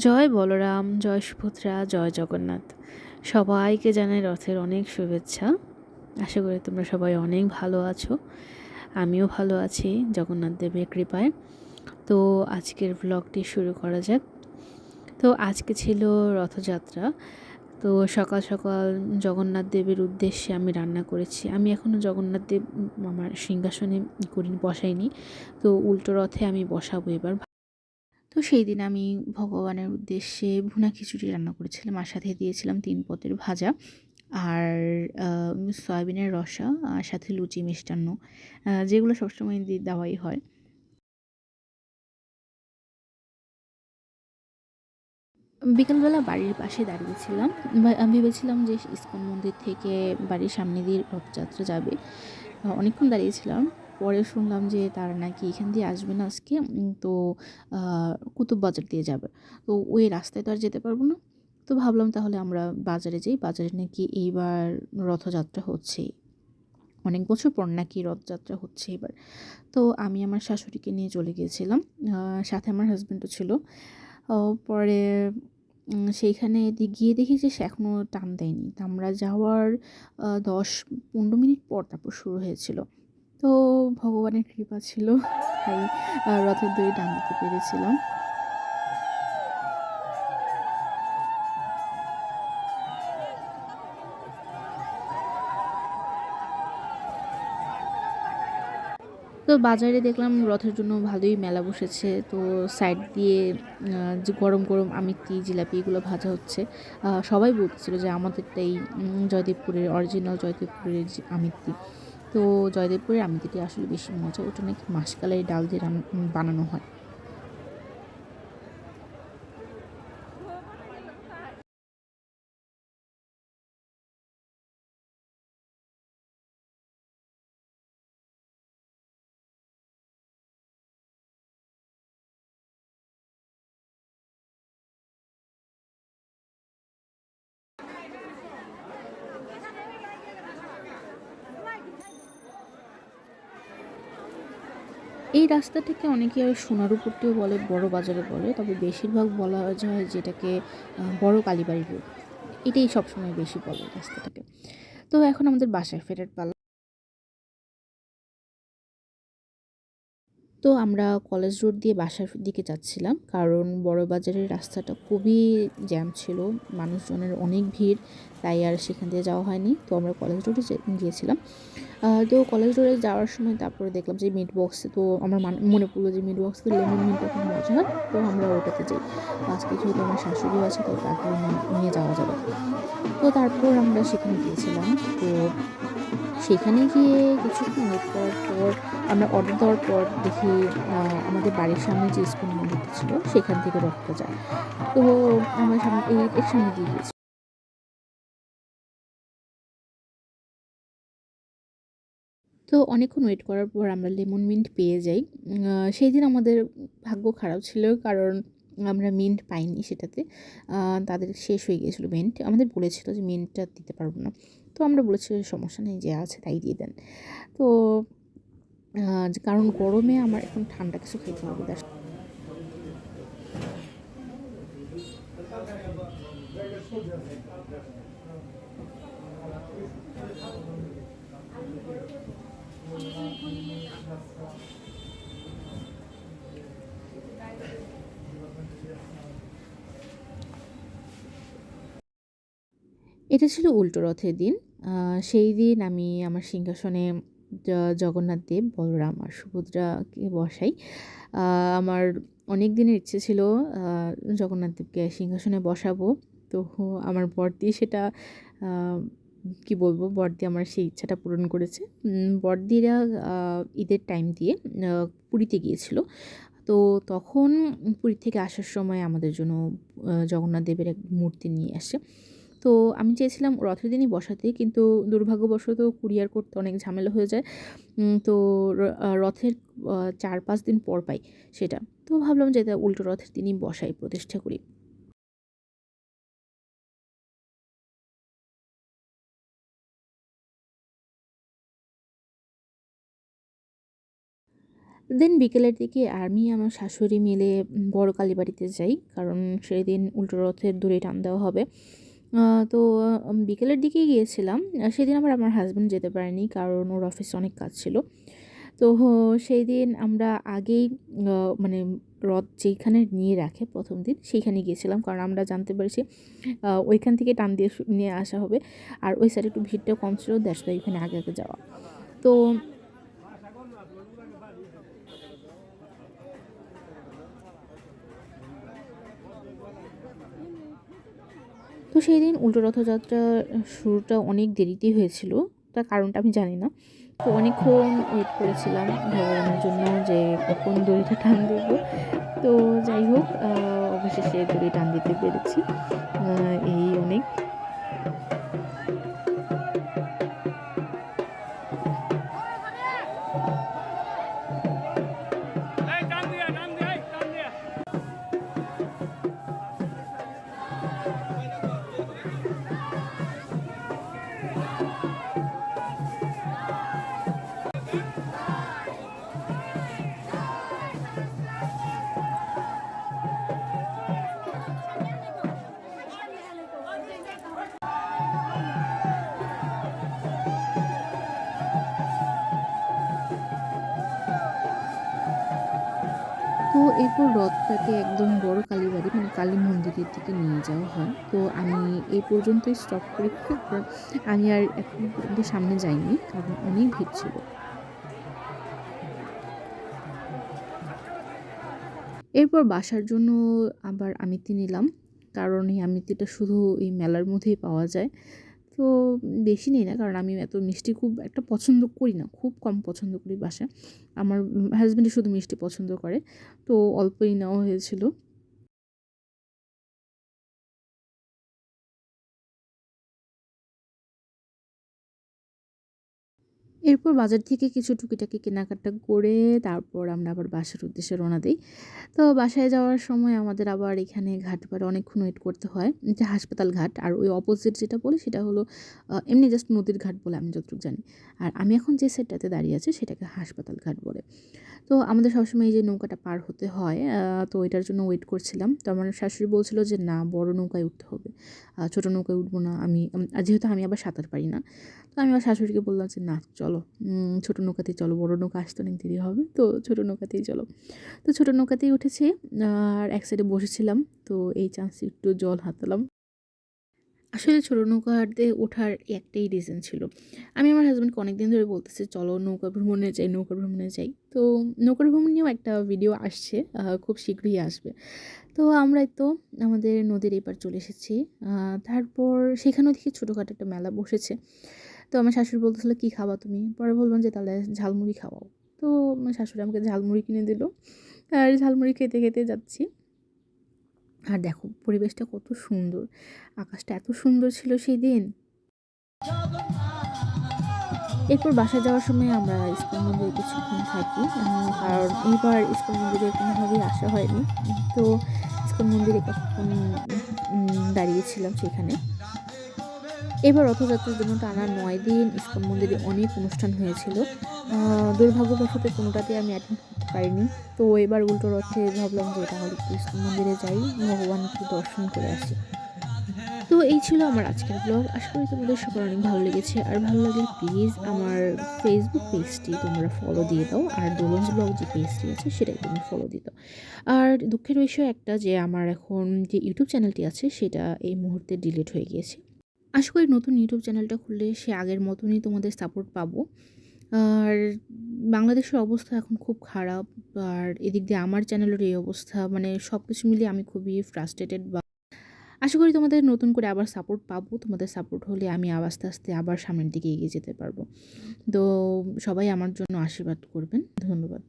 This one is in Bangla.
জয় বলরাম, জয় সুভদ্রা, জয় জগন্নাথ। সবাইকে জানাই রথের অনেক শুভেচ্ছা। আশা করি তোমরা সবাই অনেক ভালো আছো। আমিও ভালো আছি জগন্নাথ দেবের কৃপায়। তো আজকের ব্লগটি শুরু করা যাক। তো আজকে ছিল রথযাত্রা। তো সকাল সকাল জগন্নাথ দেবের উদ্দেশ্যে আমি রান্না করেছি। আমি এখনও জগন্নাথ দেব আমার সিংহাসনে বসাইনি। তো উল্টো রথে আমি বসাবো এবার। তো সেই দিন আমি ভগবানের উদ্দেশ্যে ভুনা খিচুড়ি রান্না করেছিলাম, আর সাথে দিয়েছিলাম 3 পদের ভাজা আর সয়াবিনের রসা, আর সাথে লুচি মিষ্টান্ন, যেগুলো সবসময় দেওয়াই হয়। বিকেলবেলা বাড়ির পাশে দাঁড়িয়েছিলাম, আমি ভেবেছিলাম যে ইস্কন মন্দির থেকে বাড়ির সামনে দিয়ে রথযাত্রা যাবে। অনেকক্ষণ দাঁড়িয়েছিলাম, পরে শুনলাম যে তারা নাকি এখান দিয়ে আসবে না আজকে, তো কুতুববাজার দিয়ে যাবে। তো ওই রাস্তায় তো আর যেতে পারবো না। তো ভাবলাম তাহলে আমরা বাজারে যাই, বাজারে নাকি এইবার রথযাত্রা হচ্ছে, অনেক বছর পর নাকি রথযাত্রা হচ্ছে এবার। তো আমি আমার শাশুড়িকে নিয়ে চলে গিয়েছিলাম, সাথে আমার হাজব্যান্ডও ছিল। পরে সেইখানে গিয়ে দেখি যে সে এখনও টান দেয়নি। তো আমরা যাওয়ার 10-15 মিনিট পর তারপর শুরু হয়েছিল। তো ভগবানের কৃপা ছিল, তাই রথের দড়ি টান দিতে পেরেছিলাম। তো বাজারে দেখলাম রথের জন্য ভালোই মেলা বসেছে। তো সাইড দিয়ে যে গরম গরম আমিত্তি, জিলাপি এগুলো ভাজা হচ্ছে। সবাই বলতেছিল যে আমাদেরটাই জয়দেবপুরের অরিজিনাল জয়দেবপুরের যে আমিত্তি। তো জয়দেবপুরের আমিত্তিটি আসলে বেশি মজা, ওটা নাকি মাসকালাই ডাল দিয়ে বানানো হয়। এই রাস্তাটাকে অনেকে সোনারুপট্টিও বলে, বড় বাজারে বলে, তবে বেশিরভাগ বলা যায় যেটাকে বড় কালীবাড়ি রোড। এটাই সবসময় বেশি বলে রাস্তাটাকে। তো এখন আমাদের বাসায় ফেরার পালা। তো আমরা কলেজ রোড দিয়ে বাসার দিকে যাচ্ছিলাম, কারণ বড় বাজারের রাস্তাটা খুবই জ্যাম ছিল, মানুষজনের অনেক ভিড়, তাই আর সেখান দিয়ে যাওয়া হয়নি। তো আমরা কলেজ রোডে গিয়েছিলাম। তো কলেজ রোডে যাওয়ার সময় তারপরে দেখলাম যে মিট বক্সে, তো আমার মনে পড়লো যে মিট বক্সে লেমন মিন্টটা খুব মজা হয়, তো আমরা ওটাতে যাই। আজকে যেহেতু আমার শাশুড়িও আছে, তাই তাকেও নিয়ে যাওয়া যাবে। তো তারপর আমরা সেখানে গিয়েছিলাম। তো সেখানে গিয়ে কিছুক্ষণ ওয়েট করার পর আমরা অর্ডার দেওয়ার পর দেখি আমাদের বাড়ির সামনে যে ইস্কন মন্দিরটা ছিল সেখান থেকে রথটা যায়। তো আমরা সামনে এর সামনে দিয়ে গিয়েছি। তো অনেকক্ষণ ওয়েট করার পর আমরা লেমন মিন্ট পেয়ে যাই। সেই দিন আমাদের ভাগ্য খারাপ ছিল, কারণ আমরা মিন্ট পাইনি সেটাতে। তাদের শেষ হয়ে গিয়েছিলো মিন্ট, আমাদের বলেছিল যে মিন্টটা দিতে পারবো না। তো আমরা বলেছি সমস্যা নেই, যে আছে তাই দিয়ে দেন। তো কারণ গরমে আমার এখন ঠান্ডা কিছু খেতে হবে। এটা ছিল উল্টো রথের দিন। সেই দিন আমি আমার সিংহাসনে জগন্নাথ দেব, বলরাম আর সুভদ্রাকে বসাই। আমার অনেক দিনের ইচ্ছে ছিল জগন্নাথ দেবকে সিংহাসনে বসাবো। তো আমার বড়দি সেটা কী বলবো, বড়দি আমার সেই ইচ্ছাটা পূরণ করেছে। বড়দিরা ঈদের টাইম দিয়ে পুরীতে গিয়েছিল। তো তখন পুরী থেকে আসার সময় আমাদের জন্য জগন্নাথ দেবের এক মূর্তি নিয়ে আসে। তো আমি চেয়েছিলাম রথের দিনই বসাতে, কিন্তু দুর্ভাগ্যবশত কুরিয়ার করতে অনেক ঝামেলা হয়ে যায়। তো রথের 4-5 দিন পর পাই সেটা। তো ভাবলাম যে এটা উল্টো রথের দিনই বসাই, প্রতিষ্ঠা করি। দেন বিকেলের দিকে আমি আমার শাশুড়ি মিলে বড় কালীবাড়িতে যাই, কারণ সেদিন উল্টো রথের দড়ি টান দেওয়া হবে। তো বিকেলের দিকেই গিয়েছিলাম। সেদিন আবার আমার হাসব্যান্ড যেতে পারেনি, কারণ ওর অফিসে অনেক কাজ ছিল। তো সেই দিন আমরা আগেই মানে রথ যেইখানে নিয়ে রাখে প্রথম দিন সেইখানে গিয়েছিলাম, কারণ আমরা জানতে পেরেছি ওইখান থেকে টান দিয়ে নিয়ে আসা হবে। আর ওই সাইডে একটু ভিড়টাও কম ছিল, দ্যাটস ওয়াই ওইখানে আগে আগে যাওয়া। তো সেই দিন উল্টো রথযাত্রা শুরুটা অনেক দেরিতেই হয়েছিল, তার কারণটা আমি জানি না। তো অনেকক্ষণ ওয়েট করেছিলাম ভগবানের জন্য যে কখন দড়িটা টান দেবো। তো যাই হোক, অবশেষে দড়ি টান দিতে পেরেছি, এই অনেক। তো এরপর রথটাকে একদম বড় কালীবাড়ি মানে কালী মন্দিরের দিকে নিয়ে যাওয়া হয়। তো আমি এই পর্যন্তই স্টপ করি, আমি আর এখন পর্যন্ত সামনে যাইনি, কারণ অনেক ভিড় ছিল। এরপর বাসার জন্য আবার আমিত্তি নিলাম, কারণ এই আমিত্তিটা শুধু এই মেলার মধ্যেই পাওয়া যায়। তো বেশি নেই না, কারণ আমি এত মিষ্টি খুব একটা পছন্দ করি না, খুব কম পছন্দ করি বাসায়। আমার হাজব্যান্ডই শুধু মিষ্টি পছন্দ করে, তো অল্পই নেওয়া হয়েছিল। এরপর বাজার থেকে কিছু টুকিটাকি কেনাকাটা করে তারপর আমরা আবার বাসার উদ্দেশ্যে রওনা দিই। তো বাসায় যাওয়ার সময় আমাদের আবার এখানে ঘাটপাড়ে অনেকক্ষণ ওয়েট করতে হয়, যে হাসপাতাল ঘাট। আর ওই অপোজিট যেটা বলি সেটা হলো এমনি জাস্ট নদীর ঘাট বলে আমি যতটুকু জানি। আর আমি এখন যে সাইডটাতে দাঁড়িয়ে আছি সেটাকে হাসপাতাল ঘাট বলে। তো আমাদের সবসময় এই যে নৌকাটা পার হতে হয়, তো এটার জন্য ওয়েট করছিলাম। তো আমার শাশুড়ি বলছিল যে না, বড় নৌকায় উঠতে হবে, ছোট নৌকায় উঠবো না আমি। আর যেহেতু আমি আবার সাঁতার পারি না, তো আমি আমার শাশুড়িকে বললাম যে না চলো, ছোট নৌকাতেই চলো, বড় নৌকা আসতে অনেক দেরি হবে, তো ছোট নৌকাতেই চলো। তো ছোট নৌকাতেই উঠেছি, আর এক সাইডে বসেছিলাম। তো এই চান্সে একটু জল হাতালাম। আসলে ছোট নৌকাতে ওঠার একটাই রিজন ছিল। আমি আমার হাসব্যান্ডকে অনেকদিন ধরে বলতেছি চলো নৌকা ভ্রমণে যাই, নৌকা ভ্রমণে যাই। তো নৌকা ভ্রমণ নিয়েও একটা ভিডিও আসছে, খুব শীঘ্রই আসবে। তো আমরাই তো আমাদের নদীর এপার চলে এসেছি। তারপর সেখানেও দেখি ছোটোখাটো একটা মেলা বসেছে। তো আমার শাশুড়ি বলতেছিল কী খাবা তুমি? পরে বললাম যে তাহলে ঝালমুড়ি খাওয়াও। তো আমার শাশুড়ি আমাকে ঝালমুড়ি কিনে দিল, আর ঝালমুড়ি খেতে খেতে যাচ্ছি। আর দেখো পরিবেশটা কত সুন্দর, আকাশটা এত সুন্দর ছিল সেই দিন। এরপর বাসায় যাওয়ার সময় আমরা ইস্কন মন্দিরে কিছুক্ষণ থাকি, কারণ এইবার ইস্কন মন্দিরে কোনোভাবেই আসা হয়নি। তো ইস্কন মন্দিরে কতক্ষণ দাঁড়িয়েছিলাম সেখানে। এবার রথযাত্রার জন্য টানা 9 দিন ইস্কন মন্দিরে অনেক অনুষ্ঠান হয়েছিল। দুর্ভাগ্যবশত কোনোটাতে আমি অ্যাটেন্ড করতে পারিনি। তো এবার উল্টো রথে ভাবলাম যে তাহলে একটু ইস্কন মন্দিরে যাই, ভগবানকে দর্শন করে আসি। তো এই ছিল আমার আজকের ব্লগ। আশা করি তোমাদের সবার অনেক ভালো লেগেছে। আর ভালো লাগলে প্লিজ আমার ফেসবুক পেজটি তোমরা ফলো দিয়ে দাও, আর দোলনস ব্লগ যে পেজটি আছে সেটাই তুমি ফলো দিয়ে দাও। আর দুঃখের বিষয় একটা, যে আমার এখন যে ইউটিউব চ্যানেলটি আছে সেটা এই মুহূর্তে ডিলিট হয়ে গিয়েছে। আশা করি নতুন ইউটিউব চ্যানেলটা খুললে সে আগের মতনই তোমাদের সাপোর্ট পাবো। আর বাংলাদেশের অবস্থা এখন খুব খারাপ, আর এদিক দিয়ে আমার চ্যানেলের এই অবস্থা, মানে সব কিছু মিলিয়ে আমি খুবই ফ্রাস্ট্রেটেড। আশা করি তোমাদের নতুন করে আবার সাপোর্ট পাবো। তোমাদের সাপোর্ট হলে আমি আস্তে আস্তে আবার সামনের দিকে এগিয়ে যেতে পারবো। তো সবাই আমার জন্য আশীর্বাদ করবেন। ধন্যবাদ।